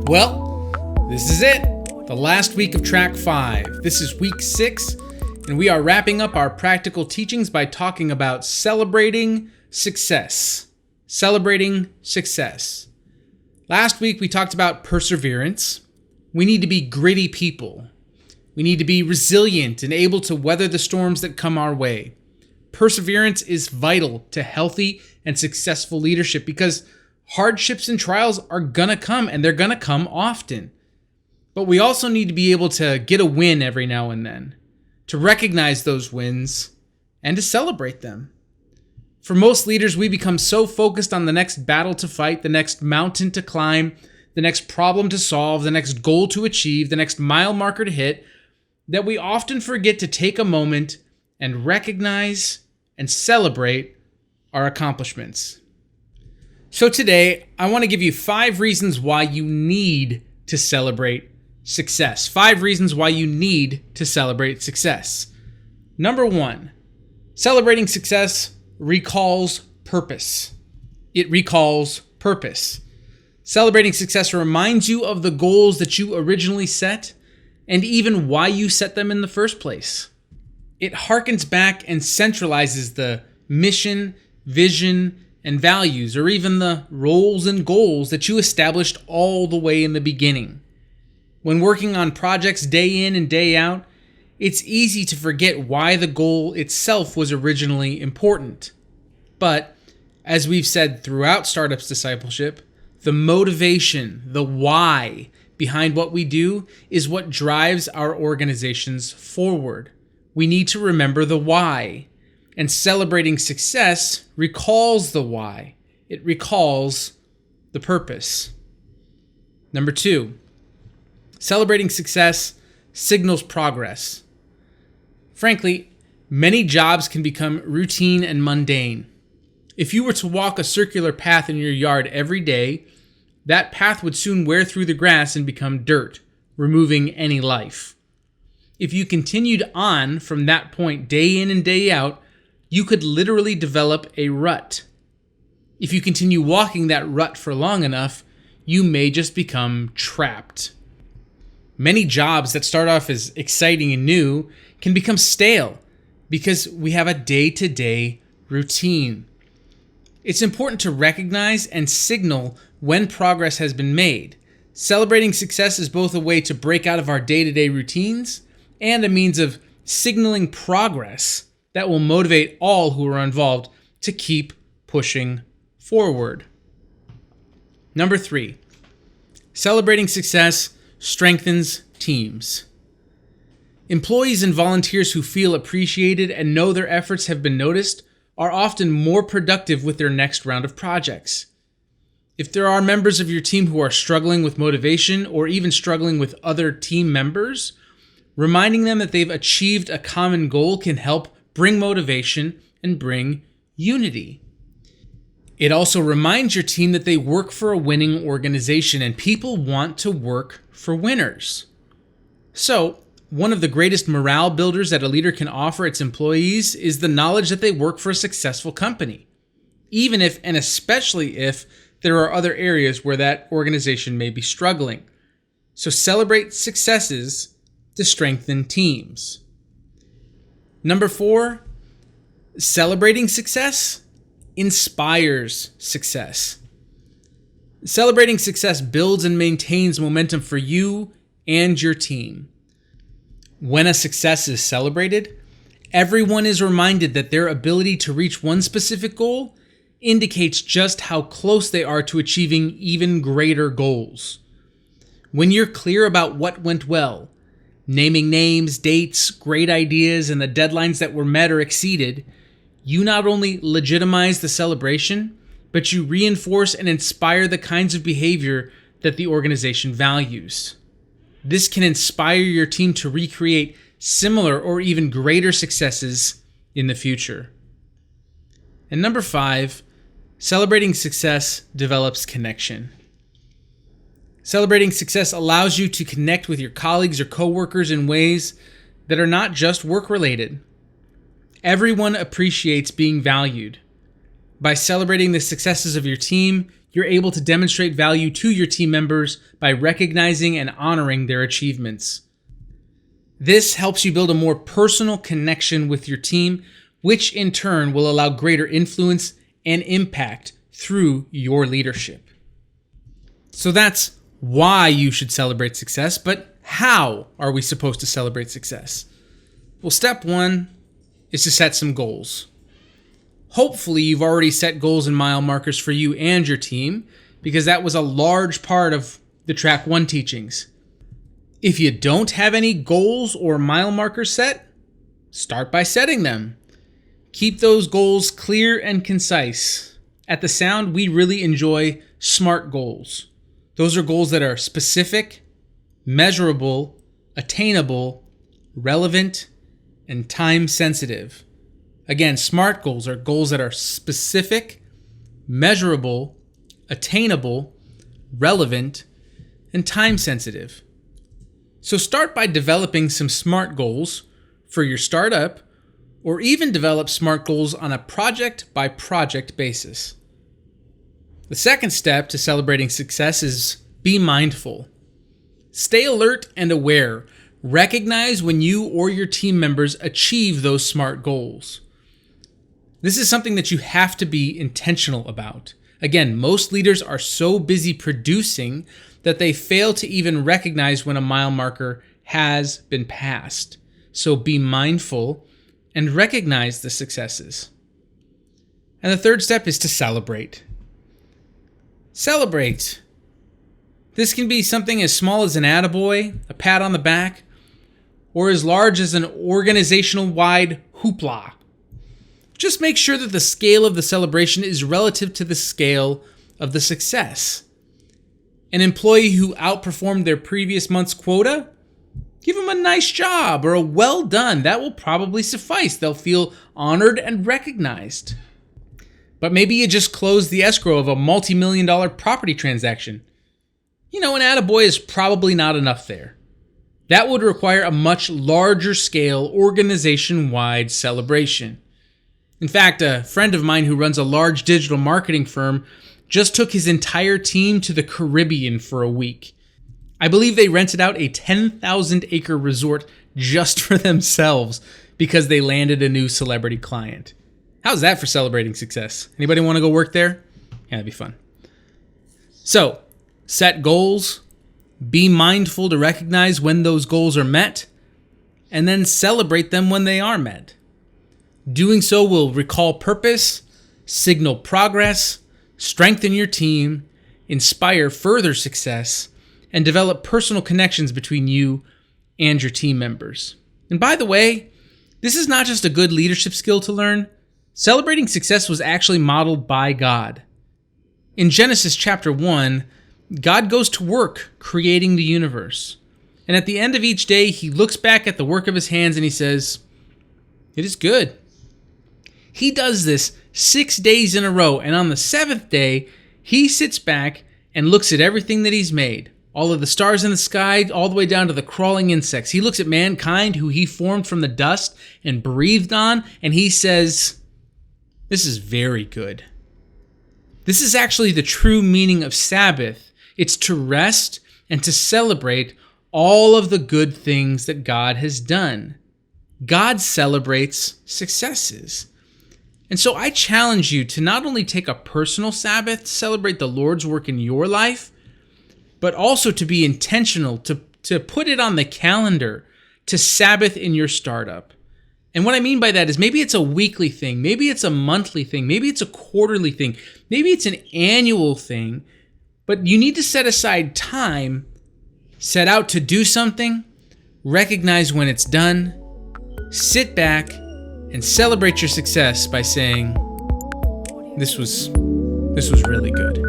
Well, this is it. The last week of Track 5. This is week 6, and we are wrapping up our practical teachings by talking about celebrating success. Celebrating success. Last week we talked about perseverance. We need to be gritty people. We need to be resilient and able to weather the storms that come our way. Perseverance is vital to healthy and successful leadership because hardships and trials are gonna come, and they're gonna come often. But we also need to be able to get a win every now and then, to recognize those wins, and to celebrate them. For most leaders, we become so focused on the next battle to fight, the next mountain to climb, the next problem to solve, the next goal to achieve, the next mile marker to hit, that we often forget to take a moment and recognize and celebrate our accomplishments. So today, I want to give you 5 reasons why you need to celebrate success. 5 reasons why you need to celebrate success. Number 1, celebrating success recalls purpose. It recalls purpose. Celebrating success reminds you of the goals that you originally set and even why you set them in the first place. It harkens back and centralizes the mission, vision, and values, or even the roles and goals that you established all the way in the beginning. When working on projects day in and day out, it's easy to forget why the goal itself was originally important. But, as we've said throughout Startup's Discipleship, the motivation, the why behind what we do is what drives our organizations forward. We need to remember the why. And celebrating success recalls the why. It recalls the purpose. Number 2, celebrating success signals progress. Frankly, many jobs can become routine and mundane. If you were to walk a circular path in your yard every day, that path would soon wear through the grass and become dirt, removing any life. If you continued on from that point day in and day out, you could literally develop a rut. If you continue walking that rut for long enough, you may just become trapped. Many jobs that start off as exciting and new can become stale because we have a day-to-day routine. It's important to recognize and signal when progress has been made. Celebrating success is both a way to break out of our day-to-day routines and a means of signaling progress that will motivate all who are involved to keep pushing forward. Number 3, celebrating success strengthens teams. Employees and volunteers who feel appreciated and know their efforts have been noticed are often more productive with their next round of projects. If there are members of your team who are struggling with motivation or even struggling with other team members, reminding them that they've achieved a common goal can help bring motivation and bring unity. It also reminds your team that they work for a winning organization and people want to work for winners. So, one of the greatest morale builders that a leader can offer its employees is the knowledge that they work for a successful company, even if and especially if there are other areas where that organization may be struggling. So celebrate successes to strengthen teams. Number 4, celebrating success inspires success. Celebrating success builds and maintains momentum for you and your team. When a success is celebrated, everyone is reminded that their ability to reach one specific goal indicates just how close they are to achieving even greater goals. When you're clear about what went well, naming names, dates, great ideas, and the deadlines that were met or exceeded, you not only legitimize the celebration, but you reinforce and inspire the kinds of behavior that the organization values. This can inspire your team to recreate similar or even greater successes in the future. And number 5, celebrating success develops connection. Celebrating success allows you to connect with your colleagues or coworkers in ways that are not just work-related. Everyone appreciates being valued. By celebrating the successes of your team, you're able to demonstrate value to your team members by recognizing and honoring their achievements. This helps you build a more personal connection with your team, which in turn will allow greater influence and impact through your leadership. So that's why you should celebrate success, but how are we supposed to celebrate success? Well, step one is to set some goals. Hopefully, you've already set goals and mile markers for you and your team, because that was a large part of the Track 1 teachings. If you don't have any goals or mile markers set, start by setting them. Keep those goals clear and concise. At The Sound, we really enjoy SMART goals. Those are goals that are specific, measurable, attainable, relevant, and time-sensitive. Again, SMART goals are goals that are specific, measurable, attainable, relevant, and time-sensitive. So start by developing some SMART goals for your startup, or even develop SMART goals on a project-by-project basis. The second step to celebrating success is be mindful. Stay alert and aware. Recognize when you or your team members achieve those SMART goals. This is something that you have to be intentional about. Again, most leaders are so busy producing that they fail to even recognize when a mile marker has been passed. So be mindful and recognize the successes. And the third step is to celebrate. Celebrate. This can be something as small as an attaboy, a pat on the back, or as large as an organizational-wide hoopla. Just make sure that the scale of the celebration is relative to the scale of the success. An employee who outperformed their previous month's quota, give them a nice job or a well done. That will probably suffice. They'll feel honored and recognized. But maybe you just closed the escrow of a multi-million-dollar property transaction. An attaboy is probably not enough there. That would require a much larger scale, organization-wide celebration. In fact, a friend of mine who runs a large digital marketing firm just took his entire team to the Caribbean for a week. I believe they rented out a 10,000-acre resort just for themselves because they landed a new celebrity client. How's that for celebrating success? Anybody want to go work there? Yeah, that'd be fun. So, set goals, be mindful to recognize when those goals are met, and then celebrate them when they are met. Doing so will recall purpose, signal progress, strengthen your team, inspire further success, and develop personal connections between you and your team members. And by the way, this is not just a good leadership skill to learn. Celebrating success was actually modeled by God. In Genesis chapter 1, God goes to work creating the universe. And at the end of each day, he looks back at the work of his hands and he says, "It is good." He does this 6 days in a row, and on the seventh day, he sits back and looks at everything that he's made. All of the stars in the sky, all the way down to the crawling insects. He looks at mankind, who he formed from the dust and breathed on, and he says, "This is very good." This is actually the true meaning of Sabbath. It's to rest and to celebrate all of the good things that God has done. God celebrates successes. And so I challenge you to not only take a personal Sabbath to celebrate the Lord's work in your life, but also to be intentional, to put it on the calendar, to Sabbath in your startup. And what I mean by that is maybe it's a weekly thing, maybe it's a monthly thing, maybe it's a quarterly thing, maybe it's an annual thing, but you need to set aside time, set out to do something, recognize when it's done, sit back, and celebrate your success by saying, this was really good.